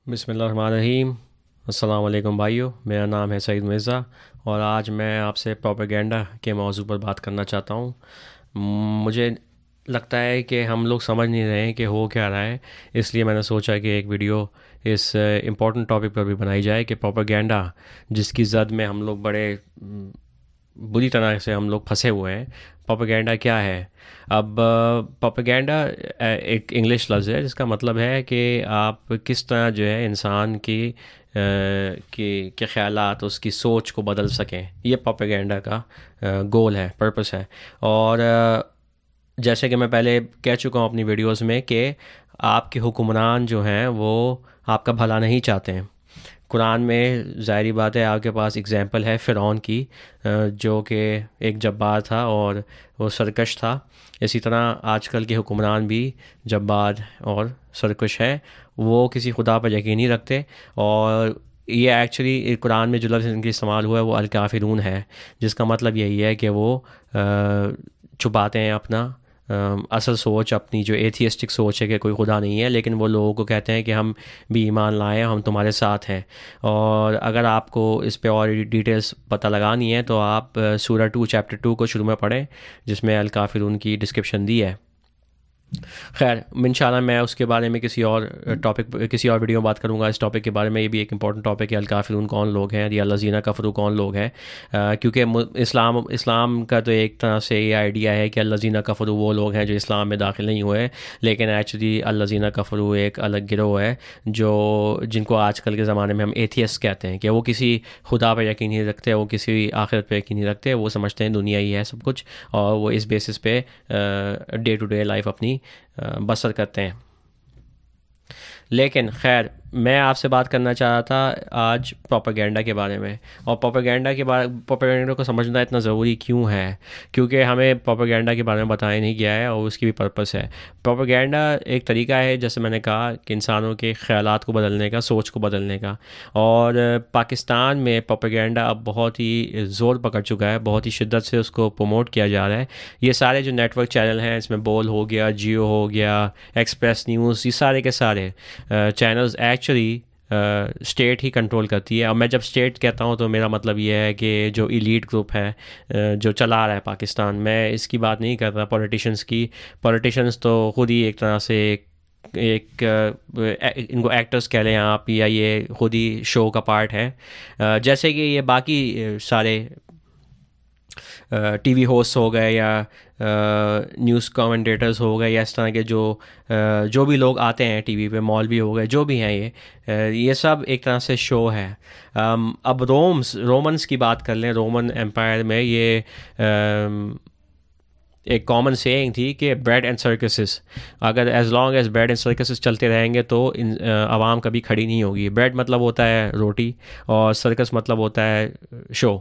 बिस्मिल्लाहिर्रहमानिर्रहीम। अस्सलाम वालेकुम भाइयों, मेरा नाम है सईद मिर्ज़ा और आज मैं आपसे प्रोपेगेंडा के मौजू पर बात करना चाहता हूँ। मुझे लगता है कि हम लोग समझ नहीं रहे हैं कि हो क्या रहा है, इसलिए मैंने सोचा कि एक वीडियो इस इम्पोर्टेंट टॉपिक पर भी बनाई जाए कि प्रोपेगेंडा जिसकी जद में हम लोग बड़े बुरी तरह से हम लोग फंसे हुए हैं। प्रोपेगेंडा क्या है? अब प्रोपेगेंडा एक इंग्लिश लफ्ज़ है जिसका मतलब है कि आप किस तरह जो है इंसान के ख़यालात, उसकी सोच को बदल सकें। ये प्रोपेगेंडा का गोल है, पर्पस है। और जैसे कि मैं पहले कह चुका हूँ अपनी वीडियोस में कि आपके हुक्मरान जो हैं वो आपका भला नहीं चाहते हैं। कुरान में ज़ाहिरी बात है आपके पास एग्ज़ाम्पल है फ़िरौन की, जो कि एक जब्बार था और वो सरकश था। इसी तरह आजकल के हुक्मरान भी जब्बार और सरकश हैं। वो किसी खुदा पर यकीन नहीं रखते और ये एक्चुअली कुरान में जो लफ्ज़ इनका इस्तेमाल हुआ है वो अल काफिरून है, जिसका मतलब यही है कि वो छुपाते हैं अपना असल सोच, अपनी जो एथियस्टिक सोच है कि कोई खुदा नहीं है, लेकिन वो लोगों को कहते हैं कि हम भी ईमान लाए हैं, हम तुम्हारे साथ हैं। और अगर आपको इस पे और डिटेल्स पता लगानी है तो आप सूरा 2 चैप्टर 2 को शुरू में पढ़ें, जिसमें अल काफिरून की डिस्क्रिप्शन दी है। खैर, इंशाल्लाह मैं उसके बारे में किसी और किसी और वीडियो में बात करूँगा इस टॉपिक के बारे में। ये भी एक इंपॉर्टेंट टॉपिक है, अल काफिरून कौन लोग हैं या लजीना कफरू कौन लोग हैं। क्योंकि इस्लाम का तो एक तरह से ये आइडिया है कि लजीना कफरू वो लोग हैं जो इस्लाम में दाखिल नहीं हुए, लेकिन एक्चुअली लजीना कफरू एक अलग गिरोह है जो जिनको आजकल के ज़माने में हम एथियस्ट कहते हैं, कि वो किसी खुदा पर यकीन नहीं रखते, वो किसी आखिरत पर यकीन नहीं रखते। वो समझते हैं दुनिया ही है सब कुछ और वो इस बेसिस पे डे टू डे लाइफ अपनी बसर करते हैं। लेकिन खैर, मैं आपसे बात करना चाह रहा था आज प्रोपेगेंडा के बारे में। और प्रोपेगेंडा को समझना इतना ज़रूरी क्यों है? क्योंकि हमें प्रोपेगेंडा के बारे में बताया नहीं गया है और उसकी भी पर्पस है। प्रोपेगेंडा एक तरीका है, जैसे मैंने कहा, कि इंसानों के ख़यालात को बदलने का, सोच को बदलने का। और पाकिस्तान में प्रोपेगेंडा अब बहुत ही ज़ोर पकड़ चुका है, बहुत ही शिद्दत से उसको प्रमोट किया जा रहा है। ये सारे जो नेटवर्क चैनल हैं, इसमें बोल हो गया, जियो हो गया, एक्सप्रेस न्यूज़, ये सारे के सारे चैनल्स एक्चुअली स्टेट ही कंट्रोल करती है। और मैं जब स्टेट कहता हूँ तो मेरा मतलब ये है कि जो इलीट ग्रुप है जो चला रहा है पाकिस्तान, मैं इसकी बात नहीं कर रहा पॉलिटिशियंस की। पॉलिटिशियंस तो खुद ही एक तरह से इनको एक्टर्स कह लें आप, या ये खुद ही शो का पार्ट है। जैसे कि ये बाकी सारे टीवी होस्ट हो गए या न्यूज़ कमेंटेटर्स हो गए, या इस तरह के जो भी लोग आते हैं टीवी पे, मौलवी हो गए, जो भी हैं, ये सब एक तरह से शो है। अब रोमन्स की बात कर लें। रोमन एम्पायर में ये एक कॉमन सेइंग थी कि ब्रेड एंड सर्कसेस, अगर as long as bread and circuses चलते रहेंगे तो आवाम कभी खड़ी नहीं होगी। ब्रेड मतलब होता है रोटी और सर्कस मतलब होता है शो।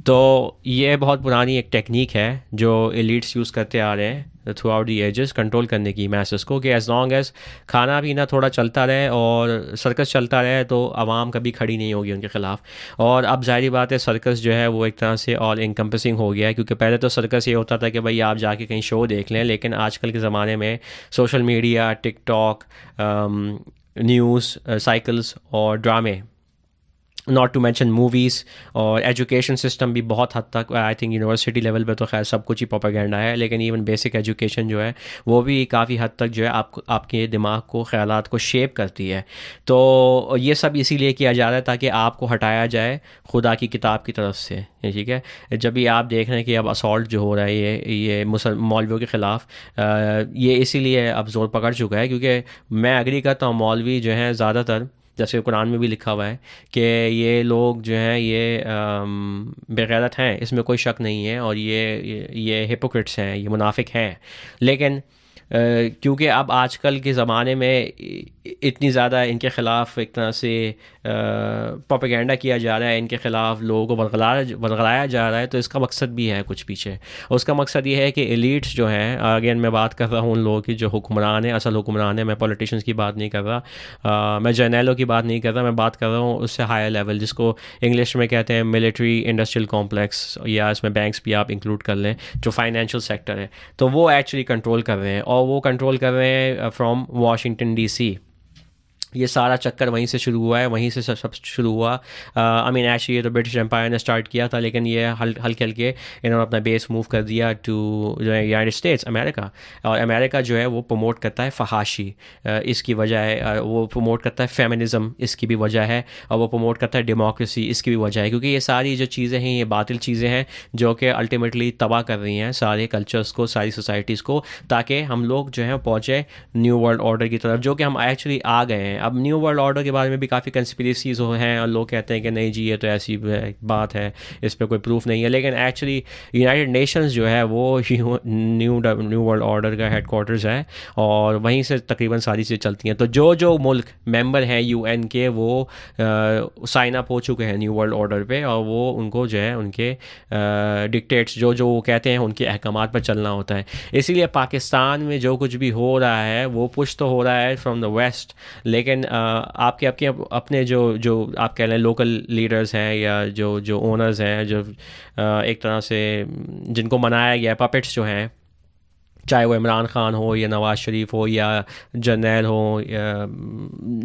तो ये बहुत पुरानी एक टेक्निक है जो एलिट्स यूज़ करते आ रहे हैं throughout the ages, control करने की मैसेस को, कि एज लॉन्ग एज खाना पीना थोड़ा चलता रहे और सर्कस चलता रहे तो आवाम कभी खड़ी नहीं होगी उनके ख़िलाफ़। और अब ज़ाहिर बात है सर्कस जो है वो एक तरह से ऑल इनकम्पसिंग हो गया है, क्योंकि पहले तो सर्कस ये होता था कि भाई आप जाके कहीं शो देख लें, लेकिन आजकल के ज़माने में social media, TikTok, news cycles और ड्रामे, नॉट टू मेंशन मूवीज़, और एजुकेशन सिस्टम भी बहुत हद तक, आई थिंक यूनिवर्सिटी लेवल पे तो खैर सब कुछ ही प्रोपेगेंडा है, लेकिन इवन बेसिक एजुकेशन जो है वो भी काफ़ी हद तक जो है आपके दिमाग को, ख़यालात को शेप करती है। तो ये सब इसीलिए किया जा रहा है ताकि आपको हटाया जाए खुदा की किताब की तरफ से। ठीक है, जब भी आप देख रहे हैं कि अब असॉल्ट जो हो रहा है ये मौलवियों के ख़िलाफ़, ये इसीलिए अब ज़ोर पकड़ चुका है क्योंकि मैं एग्री करता हूँ, मौलवी जो हैं ज़्यादातर, जैसे कुरान में भी लिखा हुआ है कि ये लोग जो हैं ये बेगैरत हैं, इसमें कोई शक नहीं है, और ये हिपोक्रिट्स हैं, ये मुनाफिक हैं। लेकिन क्योंकि अब आजकल के ज़माने में इतनी ज़्यादा इनके ख़िलाफ़ एक तरह से प्रोपेगेंडा किया जा रहा है, इनके ख़िलाफ़ लोगों को बरगलाया जा रहा है, तो इसका मकसद भी है कुछ पीछे। उसका मकसद ये है कि एलीट्स जो हैं, अगेन मैं बात कर रहा हूँ उन लोगों की जो हुक्मरान हैं, असल हुक्मरान हैं, मैं पॉलिटिशियंस की बात नहीं कर रहा, मैं जर्नैलों की बात नहीं कर रहा, मैं बात कर रहा हूँ उससे हायर लेवल, जिसको इंग्लिश में कहते हैं मिलिट्री इंडस्ट्रियल कॉम्प्लेक्स, या इसमें बैंक्स भी आप इंक्लूड कर लें, जो फाइनेंशियल सेक्टर है। तो वो एक्चुअली कंट्रोल कर रहे हैं, और वो कंट्रोल कर रहे हैं फ्रॉम वाशिंगटन DC। ये सारा चक्कर वहीं से शुरू हुआ है, वहीं से सब सब शुरू हुआ। आई मीन एक्चुअली ये तो ब्रिटिश एम्पायर ने स्टार्ट किया था, लेकिन ये हल्के हल्के इन्होंने अपना बेस मूव कर दिया टू जो है यूनाइटेड स्टेट्स अमेरिका। और अमेरिका जो है वो प्रमोट करता है फहाशी, इसकी वजह है। वो प्रमोट करता है फेमिनिज़म, इसकी भी वजह है। और वो प्रमोट करता है डेमोक्रेसी, इसकी भी वजह है। क्योंकि ये सारी जो चीज़ें हैं ये बातिल चीज़ें हैं जो कि अल्टीमेटली तबाह कर रही हैं सारे कल्चर्स को, सारी सोसाइटीज़ को, ताकि हम लोग जो है पहुँचे न्यू वर्ल्ड ऑर्डर की तरफ, जो कि हम एक्चुअली आ गए हैं। अब न्यू वर्ल्ड ऑर्डर के बारे में भी काफ़ी कंस्पिरेसीज हैं और लोग कहते हैं कि नहीं जी ये तो ऐसी बात है, इस पर कोई प्रूफ नहीं है। लेकिन एक्चुअली यूनाइटेड नेशंस जो है वो न्यू वर्ल्ड ऑर्डर का हेडक्वार्टर्स है और वहीं से तकरीबन सारी चीज़ें चलती हैं। तो जो जो मुल्क मेंबर हैं यूएन के वो साइन अप हो चुके हैं न्यू वर्ल्ड ऑर्डर पे, और वो उनको जो है उनके डिक्टेट्स जो जो वो कहते हैं उनके अहकामात पर चलना होता है। इसीलिए पाकिस्तान में जो कुछ भी हो रहा है वो पुश तो हो रहा है फ्रॉम द वेस्ट, लेकिन आपके आपके अपने जो जो आप कह लें लोकल लीडर्स हैं या जो जो ओनर्स हैं, जो एक तरह से जिनको मनाया गया, पपेट्स जो हैं, चाहे वो इमरान खान हो या नवाज़ शरीफ हो या जर्नैल हो या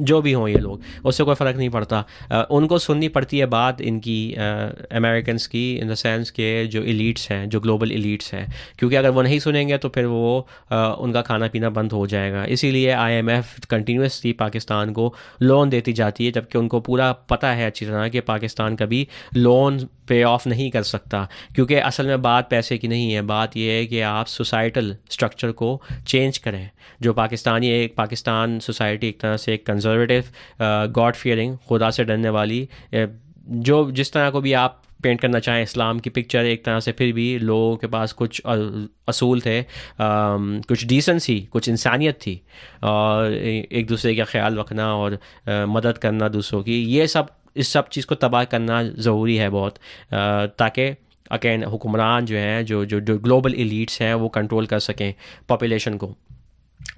जो भी हों ये लोग, उससे कोई फ़र्क नहीं पड़ता। उनको सुननी पड़ती है बात इनकी अमेरिकन्स की, इन द सेंस के जो एलीट्स हैं, जो ग्लोबल एलीट्स हैं। क्योंकि अगर वो नहीं सुनेंगे तो फिर वो उनका खाना पीना बंद हो जाएगा। इसीलिए IMF कंटिन्यूसली पाकिस्तान को लोन देती जाती है, जबकि उनको पूरा पता है अच्छी तरह कि पाकिस्तान कभी लोन पे ऑफ नहीं कर सकता। क्योंकि असल में बात पैसे की नहीं है, बात यह है कि आप सोसाइटल स्ट्रक्चर को चेंज करें। जो पाकिस्तान सोसाइटी एक तरह से एक कंजर्वेटिव, गॉड फियरिंग, खुदा से डरने वाली, जो जिस तरह को भी आप पेंट करना चाहें इस्लाम की पिक्चर, एक तरह से फिर भी लोगों के पास कुछ असूल थे, कुछ डिसेंसी, कुछ इंसानियत थी, और एक दूसरे का ख्याल रखना और मदद करना दूसरों की। ये सब इस सब चीज़ को तबाह करना ज़रूरी है बहुत, ताकि अगेन हुक्मरान जो हैं, जो जो जो ग्लोबल एलीट्स हैं, वो कंट्रोल कर सकें पॉपुलेशन को।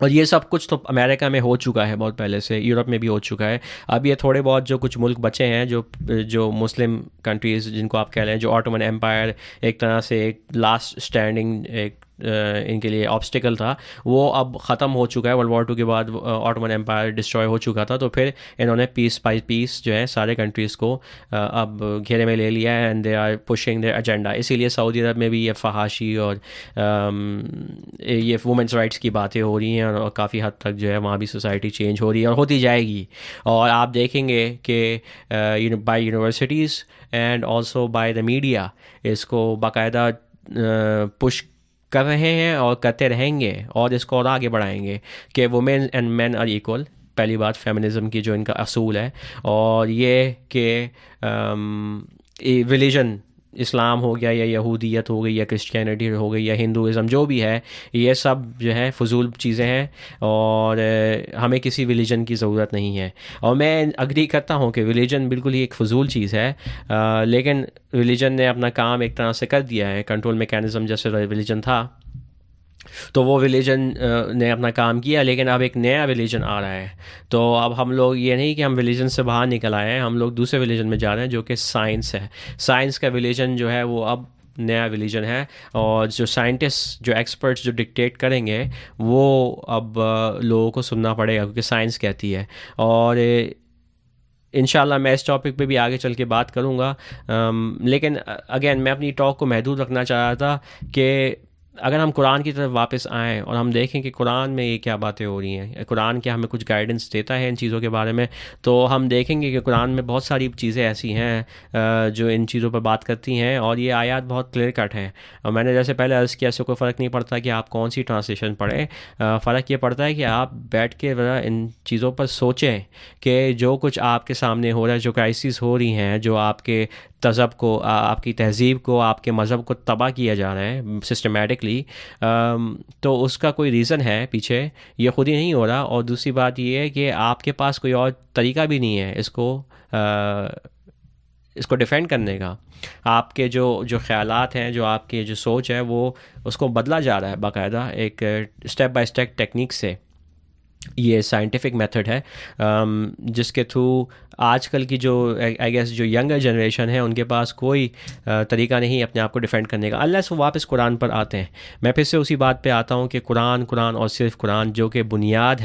और ये सब कुछ तो अमेरिका में हो चुका है बहुत पहले से, यूरोप में भी हो चुका है। अब ये थोड़े बहुत जो कुछ मुल्क बचे हैं, जो जो मुस्लिम कंट्रीज़ जिनको आप कह लें, जो ऑटोमन एम्पायर एक तरह से एक लास्ट स्टैंडिंग एक इनके लिए ऑब्स्टिकल था, वो अब ख़त्म हो चुका है। वर्ल्ड वॉर 2 के बाद ऑटोमन एम्पायर डिस्ट्रॉय हो चुका था, तो फिर इन्होंने पीस बाय पीस जो है सारे कंट्रीज़ को अब घेरे में ले लिया है, and they are pushing their agenda. इसीलिए सऊदी अरब में भी ये फहाशी और ये वुमेंस राइट्स की बातें हो रही हैं, और काफ़ी हद तक जो है वहाँ भी सोसाइटी चेंज हो रही है और होती जाएगी। और आप देखेंगे कि by universities and also by the media इसको बाकायदा पुश कर रहे हैं और करते रहेंगे, और इसको और आगे बढ़ाएंगे कि women and men are equal. पहली बात फेमिनिज़म की जो इनका असूल है, और ये कि रिलीजन इस्लाम हो गया या यहूदियत हो गई या क्रिश्चियनिटी हो गई या हिंदुज़म, जो भी है, ये सब जो है फजूल चीज़ें हैं, और हमें किसी रिलीजन की ज़रूरत नहीं है। और मैं अग्री करता हूँ कि रिलीजन बिल्कुल ही एक फ़जूल चीज़ है, लेकिन रिलीजन ने अपना काम एक तरह से कर दिया है। कंट्रोल मैकेनिज़्म जैसे रिलीजन था, तो वो रिलीजन ने अपना काम किया, लेकिन अब एक नया रिलीजन आ रहा है। तो अब हम लोग ये नहीं कि हम रिलीजन से बाहर निकल आए हैं, हम लोग दूसरे रिलीजन में जा रहे हैं जो कि साइंस है। साइंस का रिलीजन जो है वो अब नया रिलीजन है, और जो साइंटिस्ट, जो एक्सपर्ट्स जो डिक्टेट करेंगे, वो अब लोगों को सुनना पड़ेगा, क्योंकि साइंस कहती है। और इंशाल्लाह मैं इस टॉपिक पे भी आगे चल के बात करूँगा, लेकिन अगेन मैं अपनी टॉक को महदूद रखना चाह रहा था कि अगर हम कुरान की तरफ वापस आएँ और हम देखें कि कुरान में ये क्या बातें हो रही हैं, कुरान क्या हमें कुछ गाइडेंस देता है इन चीज़ों के बारे में, तो हम देखेंगे कि कुरान में बहुत सारी चीज़ें ऐसी हैं जो इन चीज़ों पर बात करती हैं, और ये आयत बहुत क्लियर कट हैं। और मैंने जैसे पहले अर्ज़ किया, इससे कोई फ़र्क नहीं पड़ता कि आप कौन सी ट्रांसलेशन पढ़ें, फ़र्क ये पड़ता है कि आप बैठ के इन चीज़ों पर सोचें कि जो कुछ आपके सामने हो रहा है, जो क्राइसिस हो रही हैं, जो आपके तज़ब को, आपकी तहज़ीब को, आपके मज़हब को तबाह किया जा रहा है सिस्टमेटिकली, तो उसका कोई रीज़न है पीछे, ये ख़ुद ही नहीं हो रहा। और दूसरी बात ये है कि आपके पास कोई और तरीका भी नहीं है इसको डिफेंड करने का। आपके जो जो ख़यालात हैं, जो आपकी जो सोच है, वो उसको बदला जा रहा है बाकायदा एक स्टेप बाय स्टेप टेक्निक से। ये साइंटिफिक मेथड है जिसके थ्रू आजकल की जो आई गेस जो यंगर जनरेशन है, उनके पास कोई तरीका नहीं अपने आप को डिफेंड करने का, अल्लाह से वापस कुरान पर आते हैं। मैं फिर से उसी बात पे आता हूँ कि कुरान और सिर्फ कुरान जो कि बुनियाद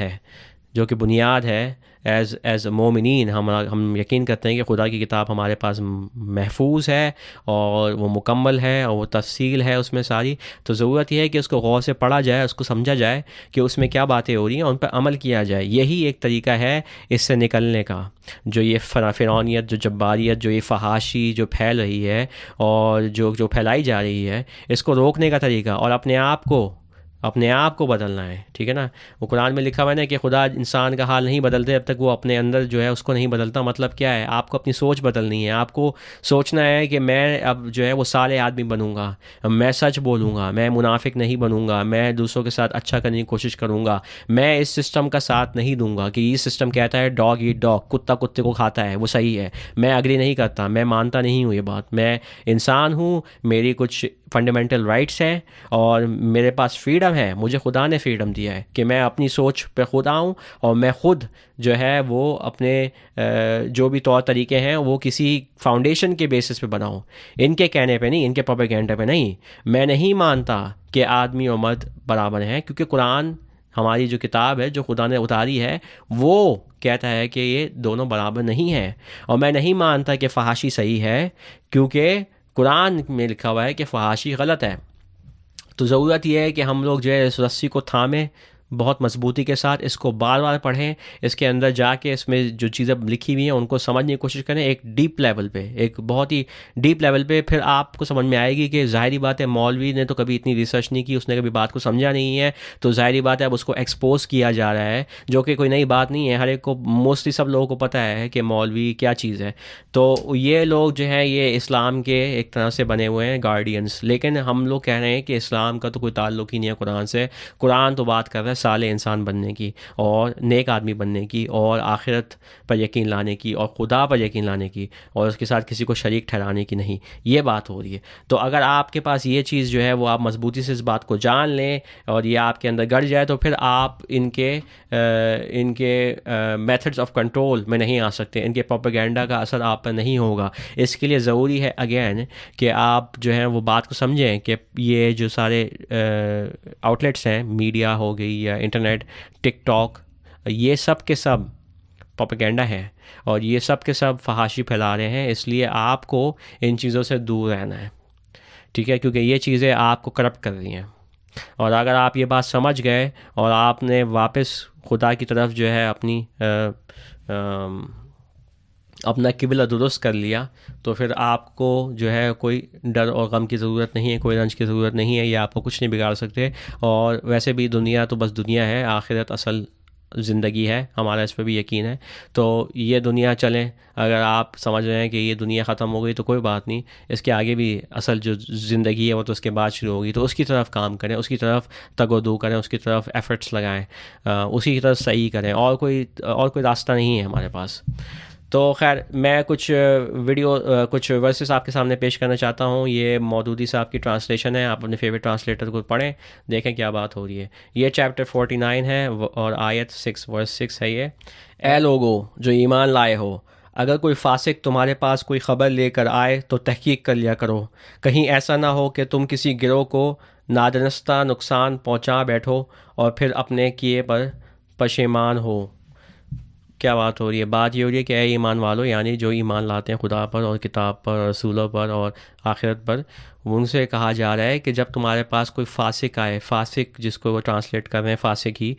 है, एज़ मोमिनीन हम यकीन करते हैं कि खुदा की किताब हमारे पास महफूज है और वो मुकम्मल है और वो तफसील है उसमें सारी। तो ज़रूरत यह है कि उसको गौर से पढ़ा जाए, उसको समझा जाए कि उसमें क्या बातें हो रही हैं, उन पर अमल किया जाए। यही एक तरीका है इससे निकलने का। जो ये फ़िरौनियत, जो जब्बारियत, जो ये फहाशी जो फैल रही है और जो फैलाई जा रही है, इसको रोकने का तरीका और अपने आप को बदलना है। ठीक है ना। वो कुरान में लिखा हुआ है ना कि खुदा इंसान का हाल नहीं बदलते जब तक वो अपने अंदर जो है उसको नहीं बदलता। मतलब क्या है, आपको अपनी सोच बदलनी है। आपको सोचना है कि मैं अब जो है वो साले आदमी बनूंगा, मैं सच बोलूँगा, मैं मुनाफिक नहीं बनूंगा, मैं दूसरों के साथ अच्छा करने की कोशिश करूँगा, मैं इस सिस्टम का साथ नहीं दूंगा कि ये सिस्टम कहता है डॉग ईट डॉग, कुत्ता कुत्ते को खाता है, वो सही है, मैं एग्री नहीं करता, मैं मानता नहीं हूँ ये बात। मैं इंसान हूँ, मेरी कुछ फंडामेंटल राइट्स हैं और मेरे पास फ्रीडम है। मुझे खुदा ने फ्रीडम दिया है कि मैं अपनी सोच पे खुद आऊँ और मैं खुद जो है वो अपने जो भी तौर तरीके हैं वो किसी फाउंडेशन के बेसिस पे बनाऊँ, इनके कहने पे नहीं, इनके प्रोपेगेंडा पे नहीं। मैं नहीं मानता कि आदमी और मर्द बराबर हैं, क्योंकि कुरान हमारी जो किताब है जो खुदा ने उतारी है वो कहता है कि ये दोनों बराबर नहीं हैं। और मैं नहीं मानता कि फहाशी सही है, क्योंकि कुरान में लिखा हुआ है कि फहाशी गलत है। तो ज़रूरत यह है कि हम लोग जो है इस रस्सी को थामें बहुत मजबूती के साथ, इसको बार बार पढ़ें, इसके अंदर जाके इसमें जो चीज़ें लिखी हुई हैं उनको समझने की कोशिश करें एक डीप लेवल पे, एक बहुत ही डीप लेवल पे। फिर आपको समझ में आएगी कि ज़ाहिरी बात है मौलवी ने तो कभी इतनी रिसर्च नहीं की, उसने कभी बात को समझा नहीं है, तो ज़ाहिरी बात है अब उसको एक्सपोज किया जा रहा है, जो कि कोई नई बात नहीं है। हर एक को, मोस्टली सब लोगों को पता है कि मौलवी क्या चीज़ है। तो ये लोग जो हैं ये इस्लाम के एक तरह से बने हुए हैं गार्डियंस, लेकिन हम लोग कह रहे हैं कि इस्लाम का तो कोई ताल्लुक़ ही नहीं है कुरान से। कुरान तो बात कर रहा है साले इंसान बनने की और नेक आदमी बनने की और आखिरत पर यकीन लाने की और खुदा पर यकीन लाने की और उसके साथ किसी को शरीक ठहराने की नहीं, ये बात हो रही है। तो अगर आपके पास ये चीज़ जो है वो आप मजबूती से इस बात को जान लें और ये आपके अंदर गड़ जाए, तो फिर आप इनके मेथड्स ऑफ कंट्रोल में नहीं आ सकते, इनके प्रोपेगेंडा का असर आप पर नहीं होगा। इसके लिए ज़रूरी है अगेन कि आप जो है वो बात को समझें कि ये जो सारे आउटलेट्स हैं, मीडिया हो गई या इंटरनेट, टिकटॉक, ये सब के सब प्रोपेगेंडा है और ये सब के सब फहाशी फैला रहे हैं। इसलिए आपको इन चीज़ों से दूर रहना है, ठीक है, क्योंकि ये चीज़ें आपको करप्ट कर रही हैं। और अगर आप ये बात समझ गए और आपने वापस खुदा की तरफ जो है अपना किबला दुरुस्त कर लिया, तो फिर आपको जो है कोई डर और गम की ज़रूरत नहीं है, कोई रंज की ज़रूरत नहीं है, ये आपको कुछ नहीं बिगाड़ सकते। और वैसे भी दुनिया तो बस दुनिया है, आखिरत असल ज़िंदगी है, हमारा इस पर भी यकीन है। तो ये दुनिया चलें, अगर आप समझ रहे हैं कि ये दुनिया ख़त्म हो गई तो कोई बात नहीं, इसके आगे भी असल जो ज़िंदगी है वो तो उसके बाद शुरू होगी। तो उसकी तरफ काम करें, उसकी तरफ तगोदू करें, उसकी तरफ एफ़र्ट्स लगाएं, उसी की तरफ सही करें, और कोई रास्ता नहीं है हमारे पास। तो खैर मैं कुछ कुछ वर्सेस आपके सामने पेश करना चाहता हूँ। ये मौदूदी साहब की ट्रांसलेशन है, आप अपने फेवरेट ट्रांसलेटर को पढ़ें, देखें क्या बात हो रही है। ये चैप्टर 49 है और आयत 6 वर्स 6 है ये। ए लोगो जो ईमान लाए हो, अगर कोई फासिक तुम्हारे पास कोई ख़बर लेकर आए तो तहकीक कर लिया करो, कहीं ऐसा ना हो कि तुम किसी गिरोह को नादनस्ता नुकसान पहुँचा बैठो और फिर अपने किए पर पशेमान हो। क्या बात हो रही है? बात ये हो रही है कि ऐ ईमान वालों, यानी जो ईमान लाते हैं खुदा पर और किताब पर, रसूलों पर और आखिरत पर, उनसे कहा जा रहा है कि जब तुम्हारे पास कोई फासिक आए, फासिक जिसको वो ट्रांसलेट कर रहे हैं फासिक ही,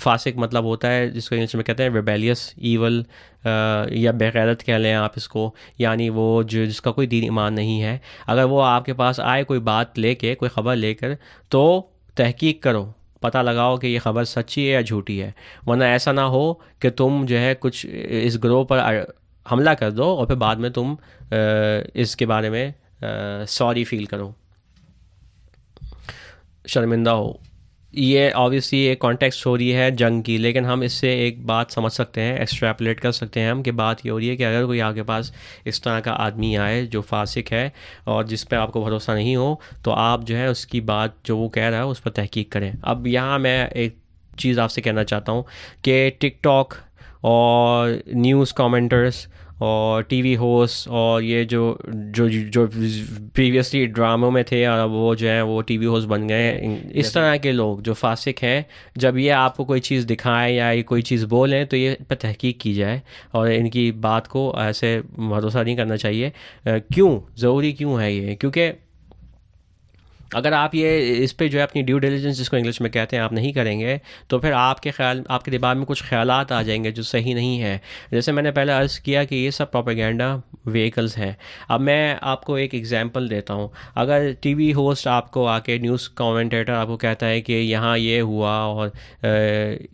फासिक मतलब होता है जिसको इंग्लिश में कहते हैं रिबेलियस, ईवल, या बेगैरत कह लें आप इसको, यानी वो जिसका कोई दीन ईमान नहीं है। अगर वो आपके पास आए कोई बात लेके, कोई ख़बर लेकर, तो तहकीक करो, पता लगाओ कि ये ख़बर सच्ची है या झूठी है, वरना ऐसा ना हो कि तुम जो है कुछ इस ग्रोह पर हमला कर दो और फिर बाद में तुम इसके बारे में सॉरी फील करो, शर्मिंदा हो। ये ऑब्वियसली एक कॉन्टेक्स्ट हो रही है जंग की, लेकिन हम इससे एक बात समझ सकते हैं, एक्सट्रैपोलेट कर सकते हैं हम, कि बात ये हो रही है कि अगर कोई आपके पास इस तरह का आदमी आए जो फासिक है और जिस पे आपको भरोसा नहीं हो, तो आप जो है उसकी बात जो वो कह रहा है उस पर तहकीक करें। अब यहाँ मैं एक चीज़ आपसे कहना चाहता हूँ कि टिकटॉक और न्यूज़ कमेंटर्स और टीवी होस्ट और ये जो जो जो प्रीवियसली ड्रामों में थे और वो जो है वो टीवी होस्ट बन गए हैं, इस तरह के लोग जो फासिक हैं, जब ये आपको कोई चीज़ दिखाएं या ये कोई चीज़ बोलें तो ये पर तहकीक की जाए और इनकी बात को ऐसे भरोसा नहीं करना चाहिए। क्यों ज़रूरी क्यों है ये? क्योंकि अगर आप ये इस पे जो है अपनी ड्यू डिलिजेंस जिसको इंग्लिश में कहते हैं आप नहीं करेंगे तो फिर आपके दिमाग में कुछ ख्यालात आ जाएंगे जो सही नहीं है। जैसे मैंने पहले अर्ज़ किया कि ये सब प्रोपेगेंडा व्हीकल्स हैं। अब मैं आपको एक एग्जांपल देता हूँ। अगर टीवी होस्ट आपको आके न्यूज़ कमेंटेटर आपको कहता है कि यहाँ ये हुआ और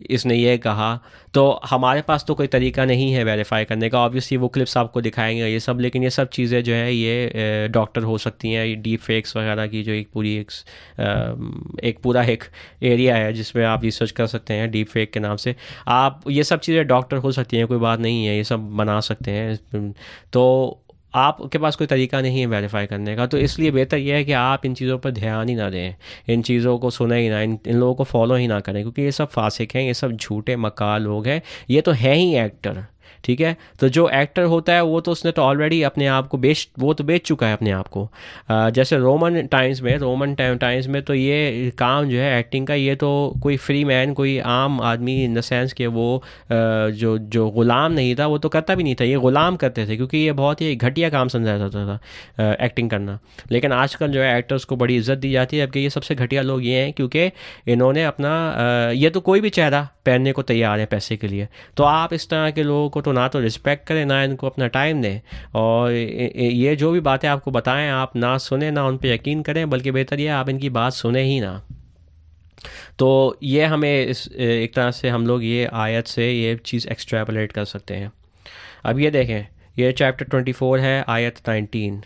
इसने ये कहा, तो हमारे पास तो कोई तरीका नहीं है वेरीफाई करने का। ऑब्वियसली वो क्लिप्स आपको दिखाएंगे ये सब, लेकिन ये सब चीज़ें जो है ये डॉक्टर हो सकती हैं। ये डीप फेक्स वगैरह की जो एक पूरा एक एरिया है जिसमें आप रिसर्च कर सकते हैं डीप फेक के नाम से। आप ये सब चीज़ें डॉक्टर हो सकती हैं, कोई बात नहीं है, ये सब बना सकते हैं। तो आपके पास कोई तरीका नहीं है वेरीफाई करने का, तो इसलिए बेहतर यह है कि आप इन चीज़ों पर ध्यान ही ना दें, इन चीज़ों को सुने ही ना, इन लोगों को फॉलो ही ना करें, क्योंकि ये सब फासिक हैं, ये सब झूठे मक्कार लोग हैं। ये तो है ही एक्टर, ठीक है। तो जो एक्टर होता है वो तो उसने तो ऑलरेडी अपने आप को बेच चुका है अपने आप को। जैसे रोमन टाइम्स में तो ये काम जो है एक्टिंग का, ये तो कोई फ्री मैन, कोई आम आदमी इन द सेंस कि वो जो ग़ुलाम नहीं था वो तो करता भी नहीं था, ये ग़ुलाम करते थे, क्योंकि ये बहुत ही घटिया काम समझा जाता था एक्टिंग करना। लेकिन आजकल जो है एक्टर्स को बड़ी इज्जत दी जाती है, जबकि ये सबसे घटिया लोग ये हैं क्योंकि इन्होंने अपना ये तो कोई भी चेहरा पहनने को तैयार है पैसे के लिए। तो आप इस तरह के लोगों को तो ना तो रिस्पेक्ट करें, ना इनको अपना टाइम दें, और ये जो भी बातें आपको बताएं आप ना सुने, ना उन पर यकीन करें, बल्कि बेहतर ये आप इनकी बात सुने ही ना। तो ये हमें एक तरह से हम लोग ये आयत से ये चीज़ एक्सट्रैपोलेट कर सकते हैं। अब ये देखें, ये चैप्टर 24 है, आयत 19।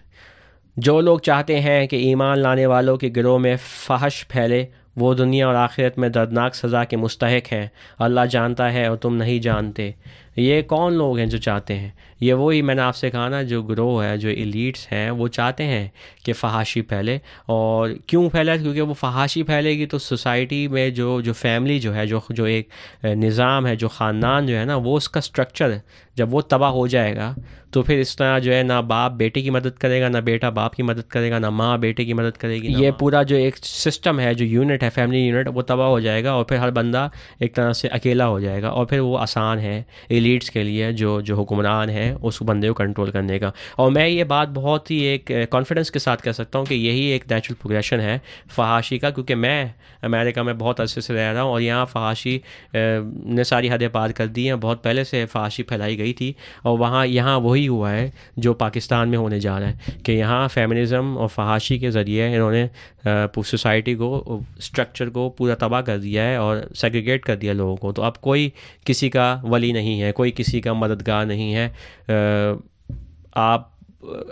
जो लोग चाहते हैं कि ईमान लाने वालों के गिरोह में फहश फैले, वो दुनिया और आखिरत में दर्दनाक सज़ा के मुस्तहिक हैं। अल्लाह जानता है और तुम नहीं जानते। ये कौन लोग हैं जो चाहते हैं? ये वही मैंने आपसे कहा ना, जो ग्रोह है, जो एलीट्स हैं, वो चाहते हैं कि फ़हाशी फैले। और क्यों फैले? क्योंकि वो फ़हाशी फैलेगी तो सोसाइटी में जो फैमिली जो है, जो एक निज़ाम है, जो ख़ानदान जो है ना, वो उसका स्ट्रक्चर जब वो तबाह हो जाएगा तो फिर इस तरह जो है ना बाप बेटे की मदद करेगा, ना बेटा बाप की मदद करेगा, ना माँ बेटे की मदद करेगी। ये पूरा जो एक सिस्टम है, जो यूनिट है, फैमिली यूनिट, वो तबाह हो जाएगा और फिर हर बंदा एक तरह से अकेला हो जाएगा। और फिर वो आसान है एलीट्स के लिए, जो हुक्मरान है, उस बंदे को कंट्रोल करने का। और मैं ये बात बहुत ही एक कॉन्फिडेंस के साथ कह सकता हूँ कि यही एक नेचुरल प्रोग्रेशन है फ़हाशी का, क्योंकि मैं अमेरिका में बहुत अरसे से रह रहा हूँ और यहाँ फ़हाशी ने सारी हदें पार कर दी हैं। बहुत पहले से फ़हाशी फैलाई गई थी और यहाँ वही हुआ है जो पाकिस्तान में होने जा रहा है कि यहाँ फेमिनिज़म और फ़हाशी के ज़रिए इन्होंने सोसाइटी को, स्ट्रक्चर को पूरा तबाह कर दिया है और सेग्रीगेट कर दिया लोगों को। तो अब कोई किसी का वली नहीं है, कोई किसी का मददगार नहीं है।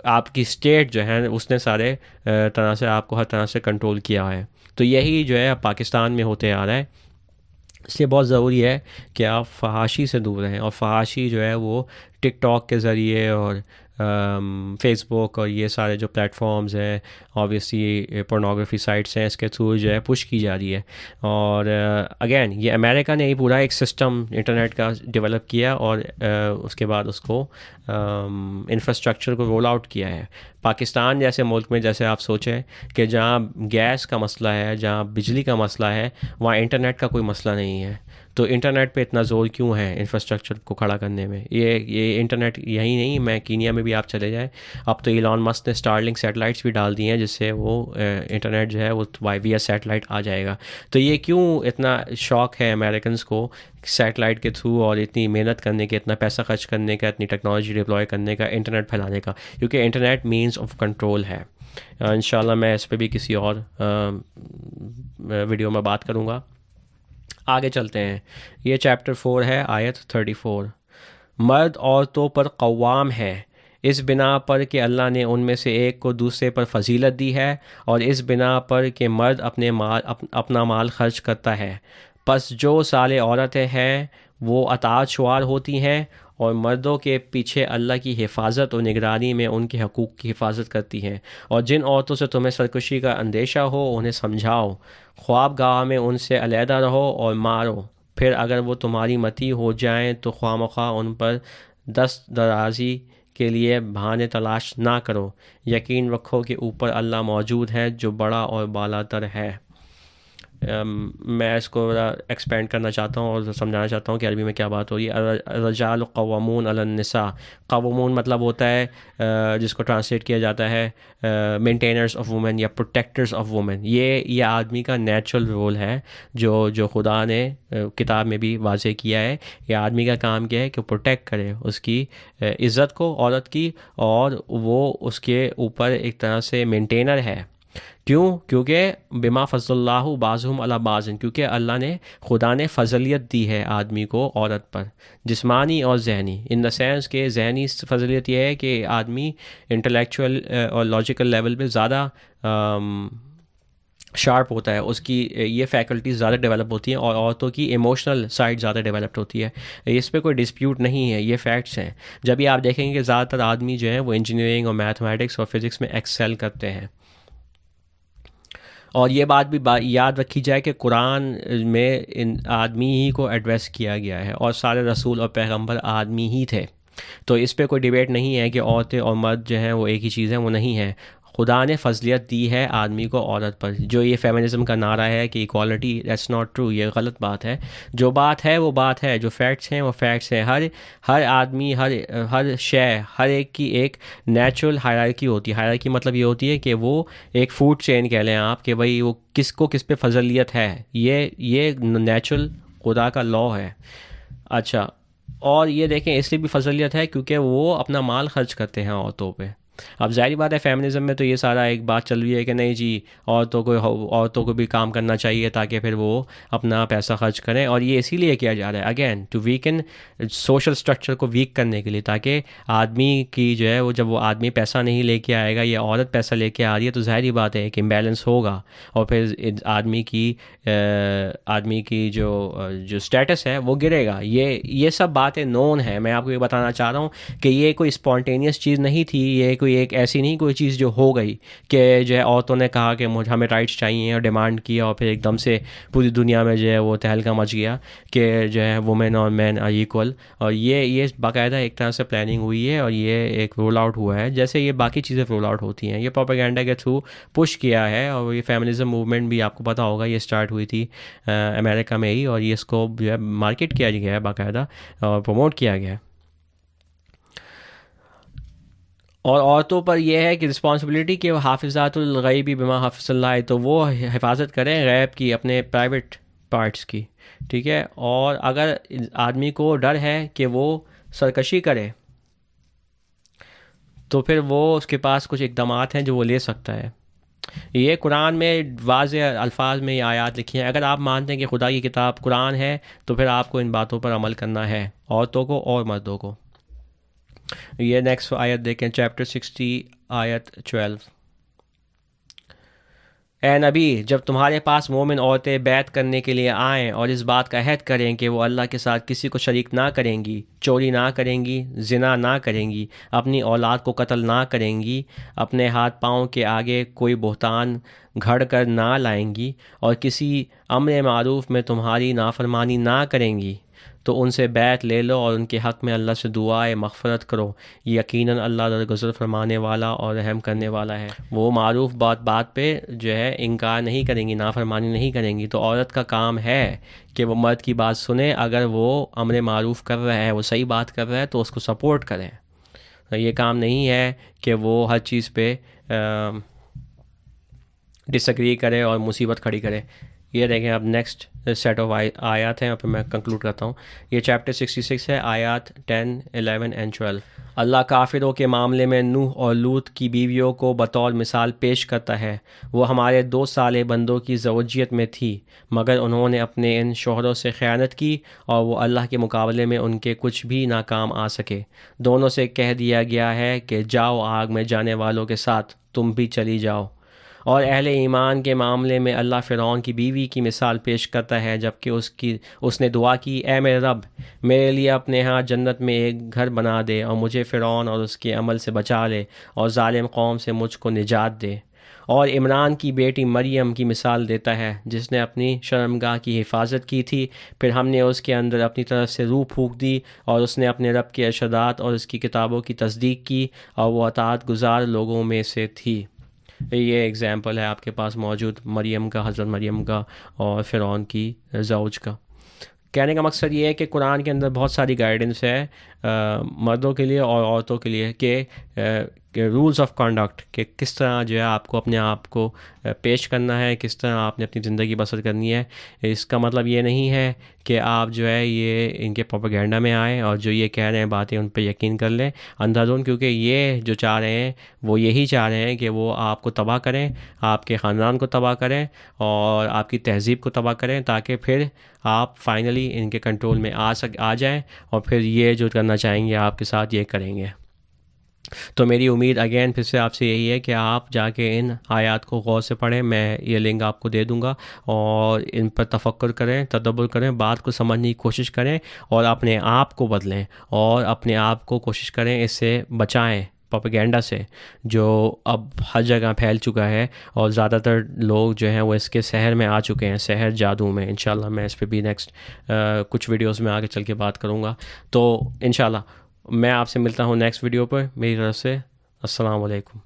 आपकी स्टेट जो है उसने सारे तरह से आपको हर तरह से कंट्रोल किया है। तो यही जो है पाकिस्तान में होते आ रहा है। इसलिए बहुत ज़रूरी है कि आप फ़हाशी से दूर रहें। और फ़हाशी जो है वो टिकटॉक के ज़रिए और फेसबुक और ये सारे जो प्लेटफॉर्म्स हैं, ऑब्वियसली पोर्नोग्राफी साइट्स हैं, इसके थ्रू जो है पुश की जा रही है। और अगेन ये अमेरिका ने ही पूरा एक सिस्टम इंटरनेट का डेवलप किया और उसके बाद उसको इंफ्रास्ट्रक्चर को रोल आउट किया है। पाकिस्तान जैसे मुल्क में, जैसे आप सोचें कि जहाँ गैस का मसला है, जहाँ बिजली का मसला है, वहाँ इंटरनेट का कोई मसला नहीं है। तो इंटरनेट पे इतना ज़ोर क्यों है इंफ्रास्ट्रक्चर को खड़ा करने में? ये इंटरनेट यही नहीं, मैं कीनिया में भी आप चले जाएं, अब तो इलॉन मस्क ने स्टारलिंक सैटेलाइट्स भी डाल दी हैं जिससे वो इंटरनेट जो है वो वाईविया सैटेलाइट आ जाएगा। तो ये क्यों इतना शौक है अमेरिकन्स को सैटेलाइट के थ्रू और इतनी मेहनत करने के, इतना पैसा खर्च करने का, इतनी टेक्नोलॉजी डिप्लॉय करने का, इंटरनेट फैलाने का? क्योंकि इंटरनेट मीन्स ऑफ कंट्रोल है। इंशाल्लाह मैं इस पर भी किसी और वीडियो में बात करूँगा। आगे चलते हैं। ये चैप्टर 4 है, आयत 34। मर्द औरतों पर क़व्वाम है इस बिना पर कि अल्लाह ने उनमें से एक को दूसरे पर फजीलत दी है, और इस बिना पर कि मर्द अपना माल खर्च करता है। बस जो साले औरतें हैं वो अताअत शुमार होती हैं और मर्दों के पीछे अल्लाह की हिफाजत और निगरानी में उनके हकूक़ की हिफाजत करती हैं। और जिन औरतों से तुम्हें सरकशी का अंदेशा हो उन्हें समझाओ, ख्वाबगाह में उनसे अलहदा रहो और मारो। फिर अगर वो तुम्हारी मती हो जाएं तो ख्वामख्वाह उन पर दस्त दराजी के लिए बहाने तलाश ना करो, यकीन रखो कि ऊपर अल्लाह मौजूद है जो बड़ा और बालातर है। मैं इसको एक्सपेंड करना चाहता हूँ और समझाना चाहता हूँ कि अरबी में क्या बात हो रही है। रजाल क़व्वामून अलन निसा, क़व्वामून मतलब होता है जिसको ट्रांसलेट किया जाता है मेंटेनर्स ऑफ वुमेन या प्रोटेक्टर्स ऑफ वुमेन। ये आदमी का नेचुरल रोल है जो खुदा ने किताब में भी वाज़े किया है। ये आदमी का काम क्या है कि प्रोटेक्ट करे उसकी इज़्ज़त को, औरत की, और वो उसके ऊपर एक तरह से मेंटेनर है। क्यों? क्योंकि बिमा फ़ज़्लल्लाहु बाज़ुहुम अला बाज़िन, क्योंकि अल्लाह ने, खुदा ने फ़ज़लियत दी है आदमी को औरत पर, जिस्मानी और जहनी। इन द सेंस के जहनी फ़ज़लियत यह है कि आदमी इंटेलेक्चुअल और लॉजिकल लेवल पे ज़्यादा शार्प होता है, उसकी ये फैकल्टीज़ ज़्यादा डेवलप होती हैं, और औरतों की इमोशनल साइड ज़्यादा डेवलप्ड होती है। इस पर कोई डिस्प्यूट नहीं है, ये फैक्ट्स हैं। जब भी आप देखेंगे कि ज़्यादातर आदमी जो हैं वो इंजीनियरिंग और मैथमेटिक्स और फिज़िक्स में एक्सेल करते हैं। और ये बात भी याद रखी जाए कि कुरान में इन आदमी ही को एड्रेस किया गया है, और सारे रसूल और पैगंबर आदमी ही थे। तो इस पे कोई डिबेट नहीं है कि औरतें और मर्द जो हैं वो एक ही चीज़ हैं, वो नहीं है। खुदा ने फजलियत दी है आदमी को औरत पर। जो ये फेमिनिज़म का नारा है कि इक्वालिटी, दैट्स नॉट ट्रू, ये गलत बात है। जो बात है वो बात है, जो फैक्ट्स हैं वो फैक्ट्स हैं। हर आदमी, हर शय, हर एक की एक नेचुरल हायरार्की होती है। हायरार्की मतलब ये होती है कि वो एक फूड चेन कह लें आप, कि भाई वो किसको किस पे फजलियत है, ये नेचुरल खुदा का लॉ है। अच्छा, और ये देखें इसलिए भी फजलियत है क्योंकि वो अपना माल खर्च करते हैं औरतों पे। अब ज़ाहिर बात है फेमिनिज़म में तो ये सारा एक बात चल रही है कि नहीं जी, औरतों को भी काम करना चाहिए ताकि फिर वो अपना पैसा खर्च करें, और ये इसीलिए किया जा रहा है again to weaken social structure को वीक करने के लिए, ताकि आदमी की जो है वो, जब वो आदमी पैसा नहीं लेके आएगा या औरत पैसा लेके आ रही है, तो ज़ाहिर बात है कि इम्बैलेंस होगा, और फिर आदमी की जो स्टेटस है वो गिरेगा। ये सब बातें नोन है। मैं आपको ये बताना चाह रहा हूँ कि ये कोई स्पॉन्टेनियस चीज़ नहीं थी, ये कोई एक ऐसी नहीं कोई चीज़ जो हो गई कि जो है औरतों ने कहा कि हमें राइट्स चाहिए और डिमांड किया, और फिर एकदम से पूरी दुनिया में जो है वो तहलका मच गया कि जो है वुमेन और मैन आर इक्वल। और ये बाकायदा एक तरह से प्लानिंग हुई है, और ये एक रोल आउट हुआ है, जैसे ये बाकी चीज़ें रोल आउट होती हैं। ये प्रोपेगेंडा के थ्रू पुश किया है, और ये फेमिनिज़म मूवमेंट भी आपको पता होगा ये स्टार्ट हुई थी अमेरिका में ही, और ये इसको जो है मार्केट किया गया है बाकायदा और प्रमोट किया गया है। और औरतों पर यह है कि रिस्पॉन्सिबिलिटी कि हाफिज़ातुल गैबी बिमा हफ़िज़ल्लाह, तो वो हिफाजत करें गैब की, अपने प्राइवेट पार्ट्स की, ठीक है। और अगर आदमी को डर है कि वो सरकशी करे, तो फिर वो उसके पास कुछ इक़दामात हैं जो वो ले सकता है। ये कुरान में वाज़े अल्फाज में ये आयत लिखी हैं। अगर आप मानते हैं कि खुदा की किताब कुरान है, तो फिर आपको इन बातों पर अमल करना है, औरतों को और मर्दों को। ये नेक्स्ट आयत देखें, चैप्टर 60 आयत 12। ए नबी, जब तुम्हारे पास मोमिन औरतें बैत करने के लिए आएँ और इस बात का अहद करें कि वो अल्लाह के साथ किसी को शरीक ना करेंगी, चोरी ना करेंगी, जिना ना करेंगी, अपनी औलाद को कत्ल ना करेंगी, अपने हाथ पाँव के आगे कोई बुहतान घड़ कर ना लाएंगी, और किसी अम्र मारूफ में तुम्हारी नाफरमानी ना करेंगी, तो उनसे बैत ले लो और उनके हक़ में अल्लाह से दुआए मग़फ़िरत करो। यकीनन अल्लाह दरगुज़र फरमाने वाला और रहम करने वाला है। वो मारूफ बात पे जो है इनकार नहीं करेंगी, नाफरमानी नहीं करेंगी। तो औरत का काम है कि वो मर्द की बात सुने, अगर वो अम्र मारूफ कर रहा है, वो सही बात कर रहा है, तो उसको सपोर्ट करें। तो ये काम नहीं है कि वो हर चीज़ पे डिसएग्री करे और मुसीबत खड़ी करे। ये देखें, अब नेक्स्ट सेट ऑफ आयत हैं, और फिर मैं कंक्लूड करता हूँ। ये चैप्टर 66 है, आयत 10, 11 एंड 12। अल्लाह काफिरों के मामले में नूह और लूत की बीवियों को बतौर मिसाल पेश करता है। वो हमारे 2 साले बंदों की ज़ौजियत में थी, मगर उन्होंने अपने इन शोहरों से ख़यानत की, और वो अल्लाह के मुकाबले में उनके कुछ भी नाकाम आ सके। दोनों से कह दिया गया है कि जाओ, आग में जाने वालों के साथ तुम भी चली जाओ। और अहले ईमान के मामले में अल्लाह फ़िरौन की बीवी की मिसाल पेश करता है, जबकि उसने दुआ की, ए मेरे रब, मेरे लिए अपने यहाँ जन्नत में एक घर बना दे, और मुझे फ़िरौन और उसके अमल से बचा ले, और ज़ालिम कौम से मुझको निजात दे। और इमरान की बेटी मरियम की मिसाल देता है जिसने अपनी शर्मगाह की हिफाजत की थी, फिर हमने उसके अंदर अपनी तरफ से रूह फूंक दी और उसने अपने रब के इरशादात और उसकी किताबों की तस्दीक की और वो अतात गुजार लोगों में से थी। ये एग्ज़ाम्पल है आपके पास मौजूद मरियम का, हज़रत मरियम का और फ़िरौन की ज़ौज का। कहने का मकसद ये है कि कुरान के अंदर बहुत सारी गाइडेंस है मर्दों के लिए और औरतों के लिए कि रूल्स ऑफ कंडक्ट, कि किस तरह जो है आपको अपने आप को पेश करना है, किस तरह आपने अपनी ज़िंदगी बसर करनी है। इसका मतलब ये नहीं है कि आप जो है ये इनके प्रोपेगेंडा में आएँ और जो ये कह रहे हैं बातें उन पर यकीन कर लें अंधाधुन, क्योंकि ये जो चाह रहे हैं वो यही चाह रहे हैं कि वो आपको तबाह करें, आपके ख़ानदान को तबाह करें और आपकी तहज़ीब को तबाह करें, ताकि फिर आप फाइनली इनके कंट्रोल में आ जाएं और फिर ये जो करना चाहेंगे आपके साथ ये करेंगे। तो मेरी उम्मीद अगेन फिर से आपसे यही है कि आप जाके इन आयात को गौर से पढ़ें, मैं ये लिंक आपको दे दूंगा, और इन पर तफक्कुर करें, तदब्बुर करें, बात को समझने की कोशिश करें और अपने आप को बदलें और अपने आप को कोशिश करें इससे बचाएं प्रोपेगेंडा से, जो अब हर जगह फैल चुका है और ज़्यादातर लोग जो हैं वो इसके सहर में आ चुके हैं, सहर जादू में। इंशाल्लाह मैं इस पर भी नेक्स्ट कुछ वीडियोस में आगे चल के बात करूँगा। तो इंशाल्लाह मैं आपसे मिलता हूँ नेक्स्ट वीडियो पर। मेरी तरफ से अस्सलाम वालेकुम।